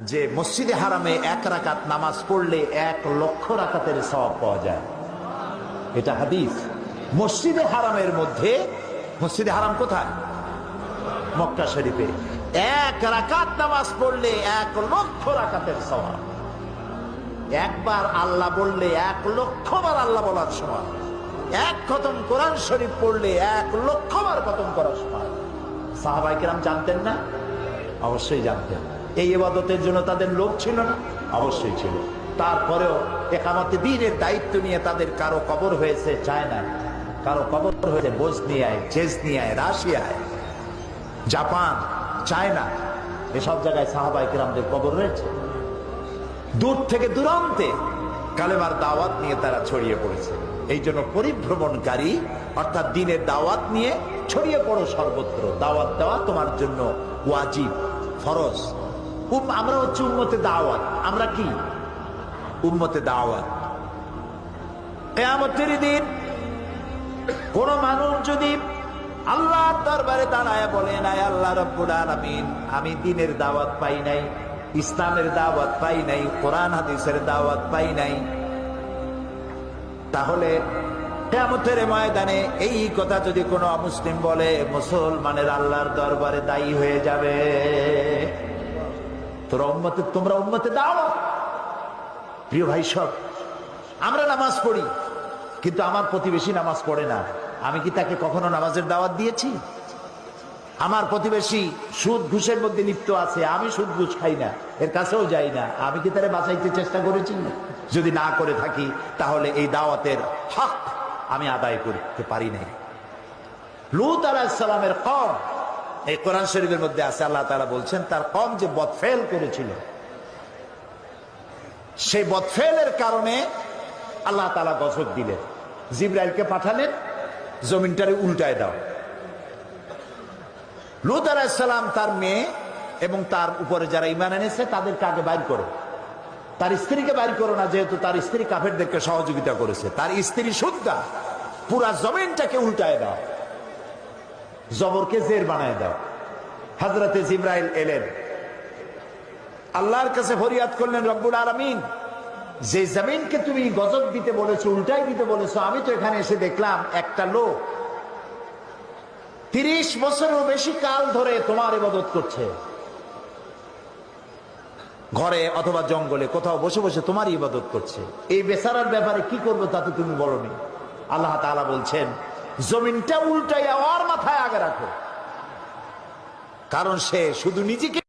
যে মসজিদে হারামে 1 রাকাত নামাজ পড়লে 1 লক্ষ রাকাতের সওয়াব পাওয়া যায়। এটা হাদিস। মসজিদে হারামের মধ্যে, মসজিদে হারাম কোথায়? মক্কা শরীফে। 1 রাকাত নামাজ পড়লে 1 লক্ষ রাকাতের সওয়াব। একবার আল্লাহ বললে 1 লক্ষ বার আল্লাহ বলার সমান। 1 খতম কোরআন শরীফ পড়লে 1 লক্ষ বার খতম করার সমান। সাহাবায়ে কেরাম জানতেন না? অবশ্যই জানতেন। এই ইবাদতের জন্য তাদের লোভ ছিল না? অবশ্যই ছিল। তারপরেও ইকামতে দ্বীনের দায়িত্ব নিয়ে তাদের কারো কবর হয়েছে চায়না, কারো কবর হয়েছে বসনিয়ায়, চেচনিয়ায়, রাশিয়ায়, জাপান, চায়না, এসব জায়গায় সাহাবায়ে কেরামদের কবর রয়েছে। দূর থেকে দূরান্তে কালেমার দাওয়াত নিয়ে তারা ছড়িয়ে পড়েছে। এই জন্য পরিভ্রমণকারী অর্থাৎ দ্বীনের দাওয়াত নিয়ে ছড়িয়ে পড়ো সর্বত্র। দাওয়াত দেওয়া তোমার জন্য ওয়াজিব, ফরজ। আমরা হচ্ছে উম্মতে দাওয়াত। আমরা কি? উম্মতে দাওয়াত। কিয়ামতের দিন কোন মানুষ যদি আল্লাহর দরবারে দাঁড়ায় বলেন, আয় আল্লাহ রাব্বুল আলামিন, আমি দ্বীনের দাওয়াত পাই নাই, ইসলামের দাওয়াত পাই নাই, কোরআন হাদিসের দাওয়াত পাই নাই, তাহলে কিয়ামতের ময়দানে এই কথা যদি কোনো অমুসলিম বলে, মুসলমানের আল্লাহর দরবারে দায়ী হয়ে যাবে। তোমরা উম্মতে দাওয়াত। প্রিয় ভাই সব, আমরা নামাজ পড়ি, কিন্তু আমার প্রতিবেশী নামাজ পড়ে না। আমি কি তাকে কখনো নামাজের দাওয়াত দিয়েছি? আমার প্রতিবেশী সুদ ঘুষের মধ্যে লিপ্ত আছে, আমি সুদ ঘুষ খাই না, এর কাছেও যাই না, আমি কি তারে বাঁচাইতে চেষ্টা করেছি? যদি না করে থাকি তাহলে এই দাওয়াতের হক আমি আদায় করতে পারি নাই। লূত আলাইহিস সালামের কওম, এই কোরআন শরীফের মধ্যে আছে, আল্লাহ তাআলা বলছেন তার কওম যে বদফেল করেছিল, সেই বদফেলের কারণে আল্লাহ তাআলা গজব দিলেন। জিবরাইলকে পাঠালেন, জমিনটারে উল্টায় দাও। লূত আলাইহিস সালাম তার মেয়ে এবং তার উপরে যারা ঈমান এনেছে তাদেরকে আগে বাইর করো, তার স্ত্রীকে বাইর করো না, যেহেতু তার স্ত্রী কাফেরদেরকে সহযোগিতা করেছে। তার স্ত্রী সুদ্ধা, পুরা জমিনটাকে উল্টায় দাও, জবরকে জের বানায় দাও। হযরতে জিবরাইল এলেন, আল্লাহর কাছে ফরিয়াদ করলেন, রব্বুল আলামিন, যে জমিনকে তুমি গজব দিতে বলেছো, উল্টাই দিতে বলেছো, আমি তো এখানে এসে দেখলাম একটা লোক 30 বছরেরও বেশি কাল ধরে তোমার ইবাদত করছে, ঘরে অথবা জঙ্গলে কোথাও বসে বসে তোমার ইবাদত করছে। এই বেচারার ব্যাপারে কি করবো তা তো তুমি বলোনি। আল্লাহ তাআলা বলছেন, জমিনটা উল্টাইয়া ওর মাথায় আগে রাখো, কারণ সে শুধু নিজেকে